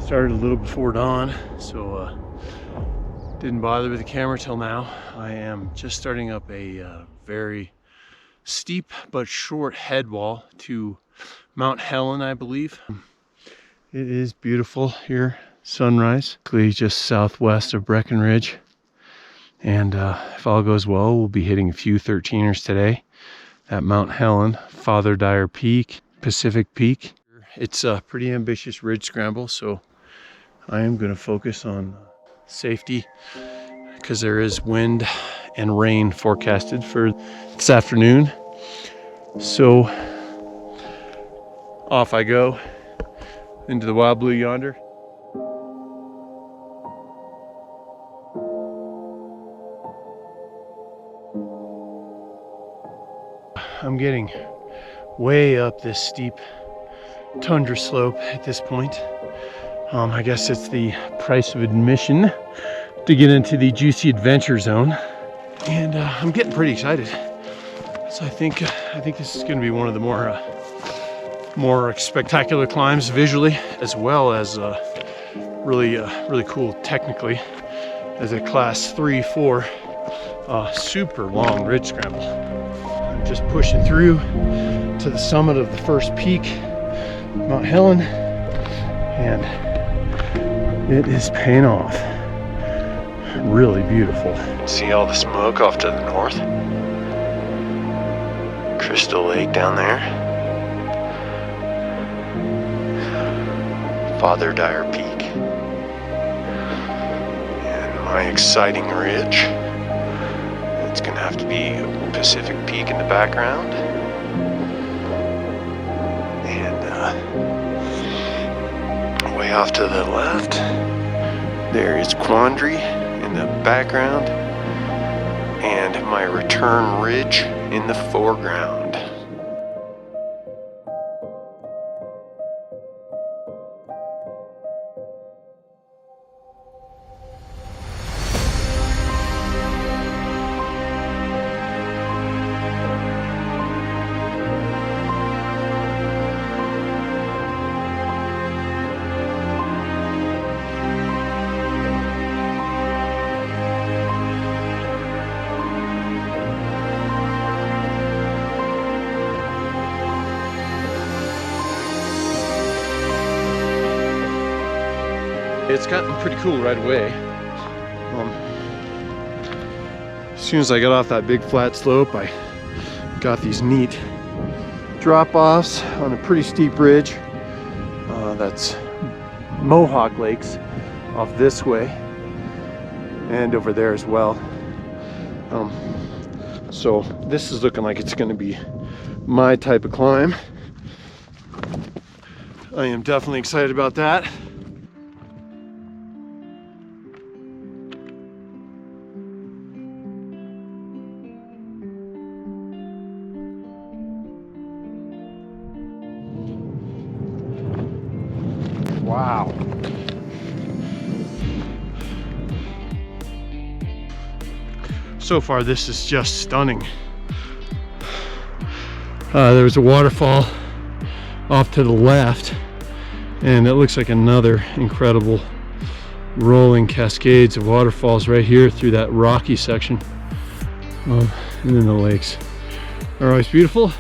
Started a little before dawn, so didn't bother with the camera till now. I am just starting up a very steep but short head wall to Mount Hellen, I believe. It is beautiful here, sunrise, just southwest of Breckenridge. And if all goes well, we'll be hitting a few 13ers today at Mount Hellen, Father Dyer Peak, Pacific Peak. It's a pretty ambitious ridge scramble, so I am going to focus on safety because there is wind and rain forecasted for this afternoon. So off I go into the wild blue yonder. I'm getting way up this steep tundra slope at this point. I guess it's the price of admission to get into the Juicy Adventure Zone, and I'm getting pretty excited. So I think this is going to be one of the more spectacular climbs visually, as well as really cool technically, as a class 3-4 super long ridge scramble. I'm just pushing through to the summit of the first peak, Mount Hellen, and it is paying off. Really beautiful. See all the smoke off to the north? Crystal Lake down there. Father Dyer Peak. And my exciting ridge. It's gonna have to be Pacific Peak in the background. And way off to the left, there is Quandary in the background, and my return ridge in the foreground. It's gotten pretty cool right away. As soon as I got off that big flat slope, I got these neat drop-offs on a pretty steep ridge. That's Mohawk Lakes off this way and over there as well. So this is looking like it's going to be my type of climb. I am definitely excited about that. Wow. So far, this is just stunning. There's a waterfall off to the left, and it looks like another incredible rolling cascades of waterfalls right here through that rocky section. And then the lakes are always beautiful.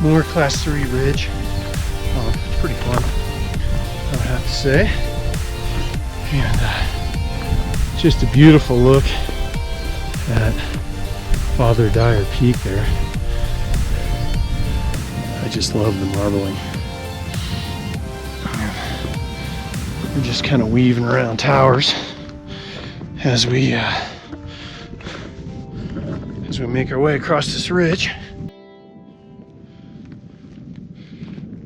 More class 3 ridge. Pretty fun, I would have to say. And just a beautiful look at Father Dyer Peak there. I just love the marbling. We're just kind of weaving around towers as we make our way across this ridge.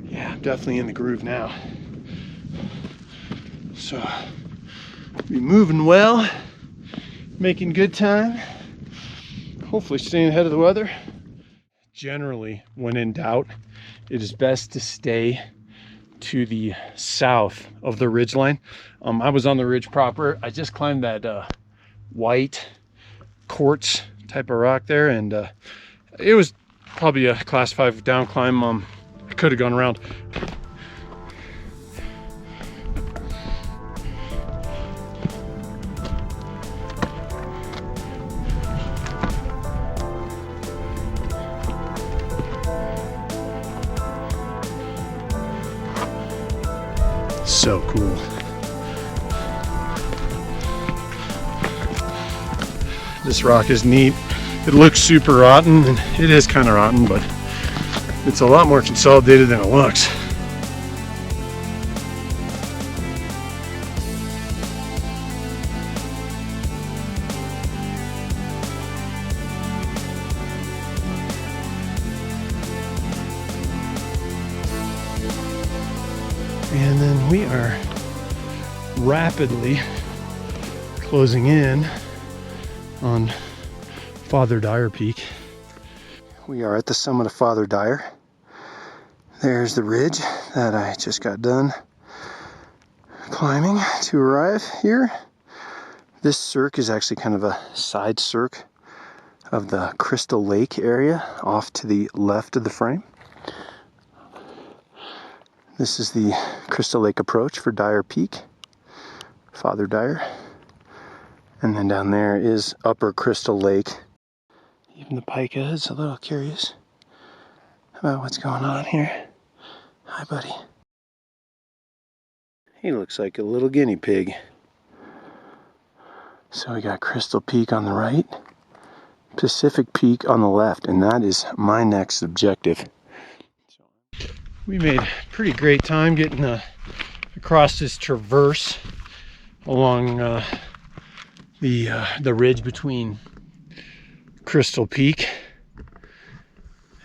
Yeah, I'm definitely in the groove now. So, be moving well, making good time, hopefully staying ahead of the weather. Generally, when in doubt, it is best to stay to the south of the ridge line. I was on the ridge proper. I just climbed that white quartz type of rock there, and it was probably a class 5 down climb. I could have gone around. So cool. This rock is neat. It looks super rotten, and it is kind of rotten, but it's a lot more consolidated than it looks. And then we are rapidly closing in on Father Dyer Peak. We are at the summit of Father Dyer. There's the ridge that I just got done climbing to arrive here. This cirque is actually kind of a side cirque of the Crystal Lake area off to the left of the frame. This is the Crystal Lake approach for Dyer Peak, Father Dyer. And then down there is Upper Crystal Lake. Even the pika is a little curious about what's going on here. Hi, buddy. He looks like a little guinea pig. So we got Crystal Peak on the right, Pacific Peak on the left, and that is my next objective. We made pretty great time getting across this traverse along the ridge between Crystal Peak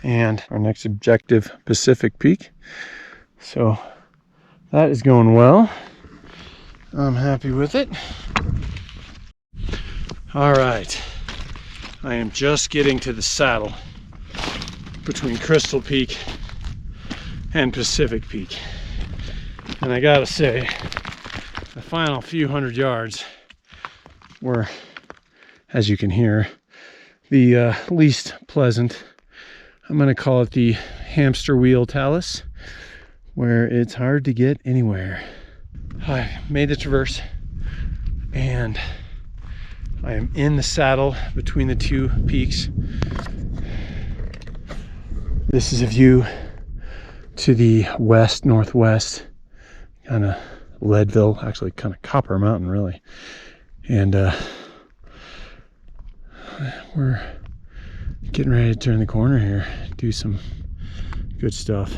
and our next objective, Pacific Peak. So that is going well. I'm happy with it. All right, I am just getting to the saddle between Crystal Peak and Pacific Peak, and I gotta say the final few hundred yards were, as you can hear, the least pleasant. I'm gonna call it the hamster wheel talus, where it's hard to get anywhere. I made the traverse and I am in the saddle between the two peaks. This is a view to the west northwest, kind of Leadville, actually kind of Copper Mountain really, and we're getting ready to turn the corner here, do some good stuff.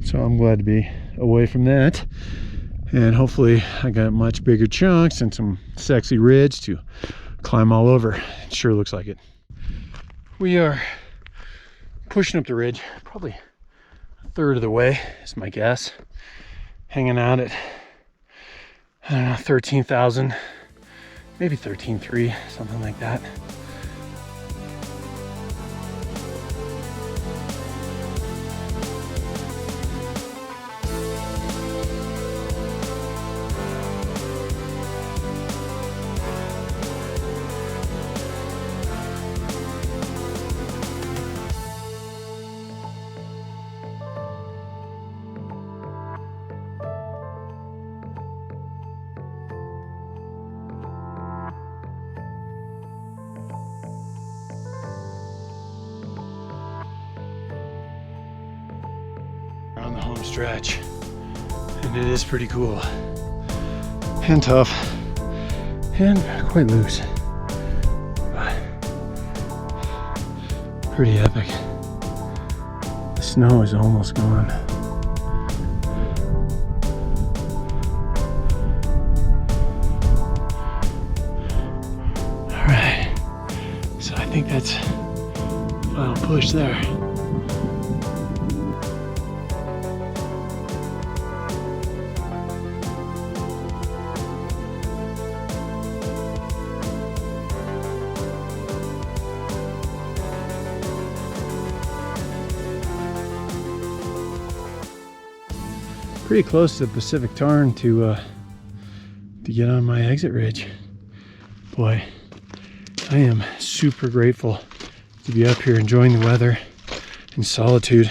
So I'm glad to be away from that, and hopefully I got much bigger chunks and some sexy ridge to climb all over. It sure looks like it. We are pushing up the ridge, probably a third of the way is my guess, hanging out at, I don't know, 13,000, maybe 13,300, something like that. home stretch. And it is pretty cool. And tough. And quite loose. But pretty epic. The snow is almost gone. All right. So I think that's final push there. Pretty close to the Pacific Tarn to get on my exit ridge. Boy, I am super grateful to be up here enjoying the weather in solitude,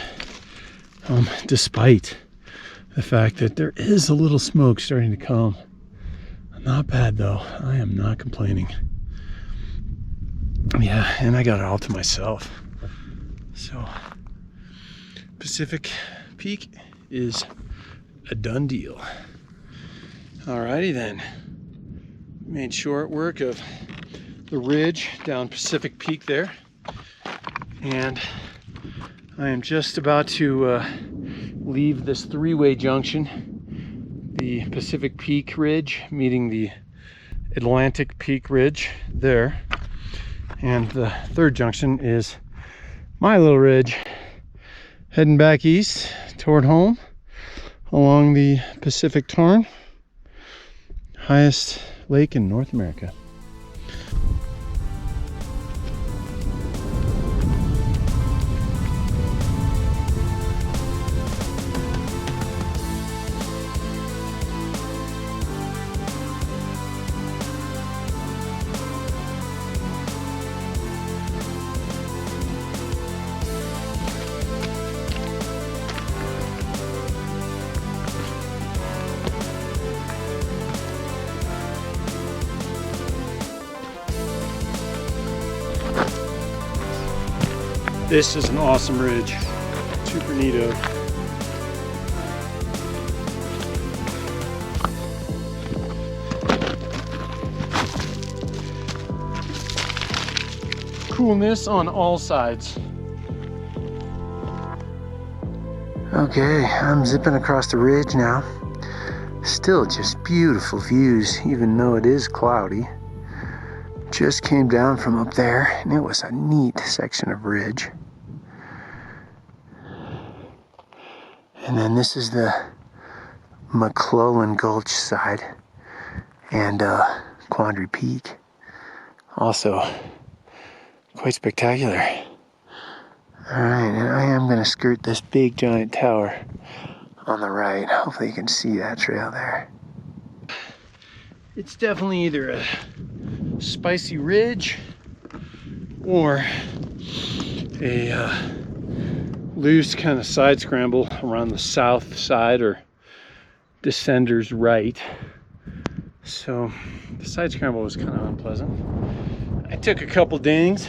despite the fact that there is a little smoke starting to come. Not bad though. I am not complaining. Yeah, and I got it all to myself. So Pacific Peak is a done deal. Alrighty then. Made short work of the ridge down Pacific Peak there. And I am just about to leave this three-way junction. The Pacific Peak Ridge meeting the Atlantic Peak Ridge there. And the third junction is my little ridge heading back east toward home along the Pacific Tarn, highest lake in North America. This is an awesome ridge, super neato. Coolness on all sides. Okay, I'm zipping across the ridge now. Still just beautiful views, even though it is cloudy. Just came down from up there, and it was a neat section of ridge. And then this is the McClellan Gulch side, and Quandary Peak. Also quite spectacular. Alright, and I am going to skirt this big giant tower on the right. Hopefully you can see that trail there. It's definitely either a spicy ridge or a loose kind of side scramble around the south side or descender's right. So the side scramble was kind of unpleasant. I took a couple dings.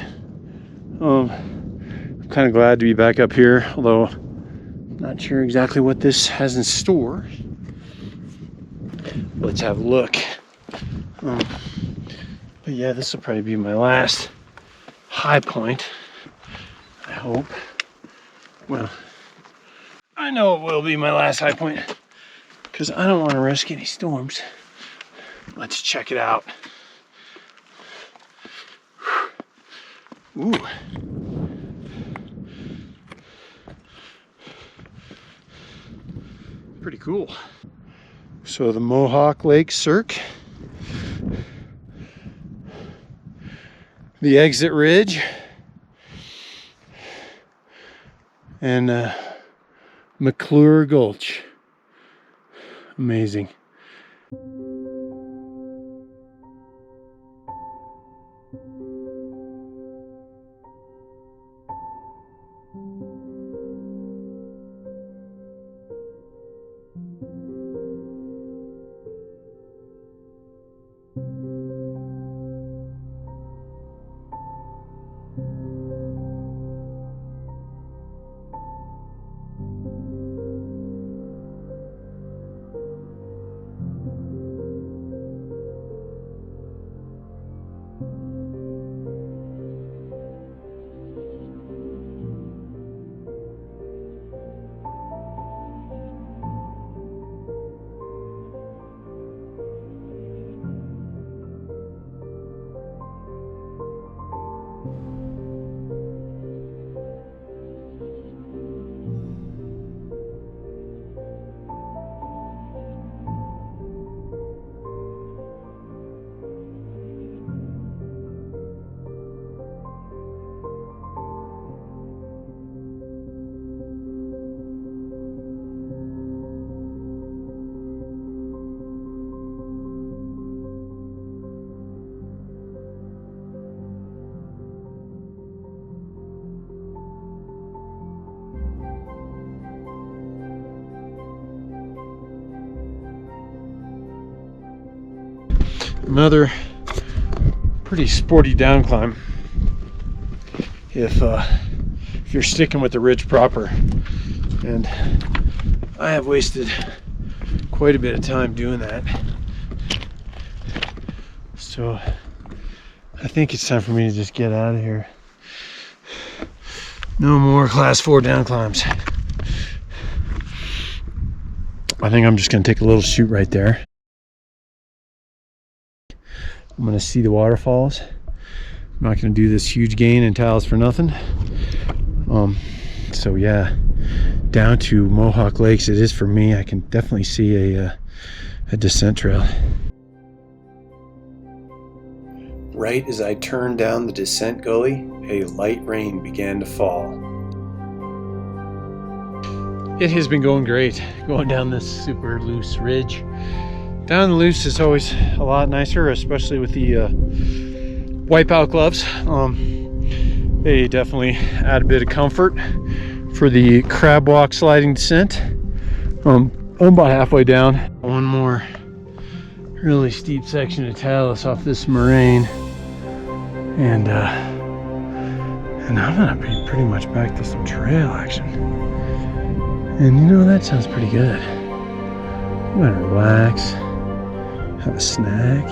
I'm kind of glad to be back up here, although not sure exactly what this has in store. Let's have a look. But yeah, this will probably be my last high point, I hope. Well, I know it will be my last high point because I don't want to risk any storms. Let's check it out. Ooh. Pretty cool. So the Mohawk Lakes Cirque, the exit ridge, and McClure Gulch. Amazing. Another pretty sporty down climb if you're sticking with the ridge proper. And I have wasted quite a bit of time doing that. So I think it's time for me to just get out of here. No more class 4 down climbs. I think I'm just gonna take a little shoot right there. I'm gonna see the waterfalls. I'm not gonna do this huge gain in tiles for nothing. So yeah, down to Mohawk Lakes it is for me. I can definitely see a descent trail. Right as I turned down the descent gully, a light rain began to fall. It has been going great, going down this super loose ridge. Down the loose is always a lot nicer, especially with the wipeout gloves. They definitely add a bit of comfort for the crab walk sliding descent. I'm about halfway down. One more really steep section of talus off this moraine, and I'm gonna be pretty much back to some trail action. And you know, that sounds pretty good. I'm gonna relax, have a snack.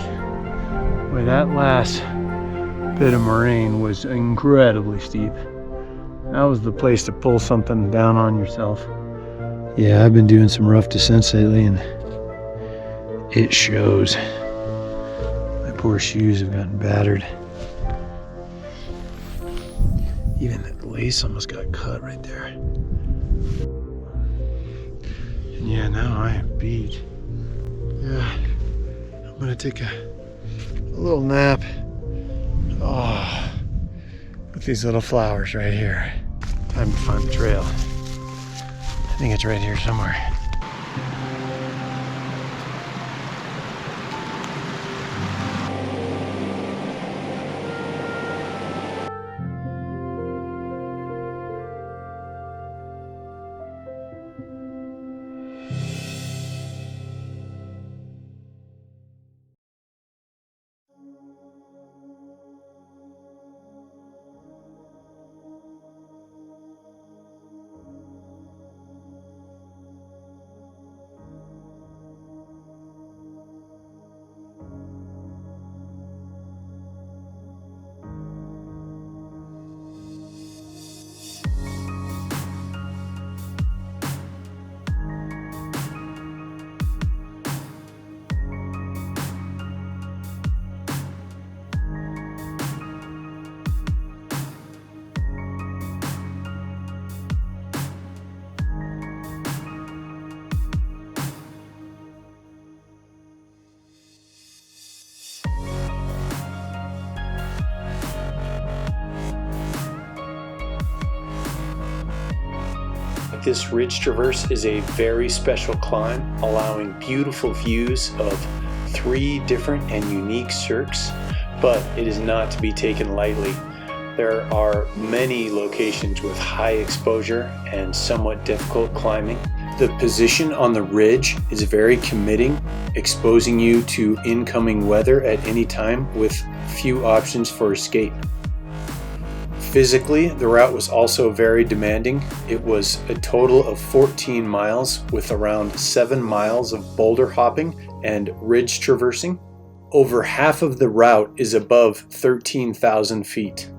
Boy, that last bit of moraine was incredibly steep. That was the place to pull something down on yourself. Yeah, I've been doing some rough descents lately, and it shows. My poor shoes have gotten battered. Even the lace almost got cut right there. And yeah, now I am beat. Yeah, I'm gonna take a little nap. Oh, with these little flowers right here. Time to find the trail. I think it's right here somewhere. This ridge traverse is a very special climb, allowing beautiful views of 3 different and unique cirques, but it is not to be taken lightly. There are many locations with high exposure and somewhat difficult climbing. The position on the ridge is very committing, exposing you to incoming weather at any time with few options for escape. Physically, the route was also very demanding. It was a total of 14 miles with around 7 miles of boulder hopping and ridge traversing. Over half of the route is above 13,000 feet.